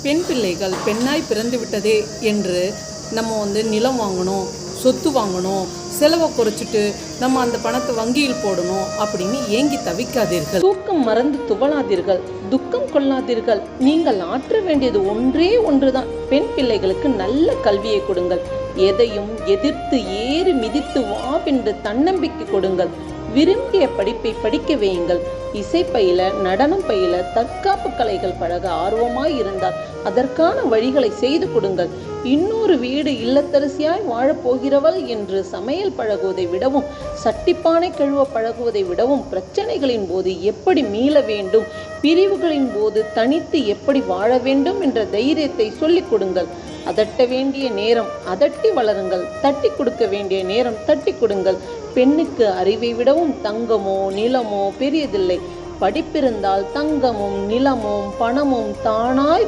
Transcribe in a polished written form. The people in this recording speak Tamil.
பெண் பிள்ளைகள் பெண்ணாய் பிறந்து விட்டதே என்று நம்ம நிலம் வாங்கணும், சொத்து வாங்கணும், செலவை குறைச்சிட்டு நம்ம அந்த பணத்தை வங்கியில் போடணும் அப்படின்னு ஏங்கி தவிக்காதீர்கள். தூக்கம் மறந்து துவளாதீர்கள், துக்கம் கொள்ளாதீர்கள். நீங்கள் ஆற்ற வேண்டியது ஒன்றே ஒன்றுதான். பெண் பிள்ளைகளுக்கு நல்ல கல்வியை கொடுங்கள். எதையும் எதிர்த்து ஏறி மிதித்து வாவென்று தன்னம்பிக்கை கொடுங்கள். விரும்பிய படிப்பை படிக்க வையுங்கள். இசை பயில, நடனம் பயில, தற்காப்பு கலைகள் பழக ஆர்வமாய் இருந்தால் அதற்கான வழிகளை செய்து கொடுங்கள். இன்னொரு வீடு இல்லத்தரசியாய் வாழப்போகிறவள் என்று சமையல் பழகுவதை விடவும், சட்டிப்பானை கழுவ பழகுவதை விடவும், பிரச்சனைகளின் போது எப்படி மீள வேண்டும், பிரிவுகளின் போது தனித்து எப்படி வாழ வேண்டும் என்ற தைரியத்தை சொல்லிக் கொடுங்கள். அதட்ட வேண்டிய நேரம் அதட்டி வளருங்கள். தட்டி கொடுக்க வேண்டிய நேரம் தட்டி கொடுங்கள். பெண்ணுக்கு அறிவை விடவும் தங்கமோ நிலமோ பெரியதில்லை. படிப்பிருந்தால் தங்கமும் நிலமும் பணமும் தானாய்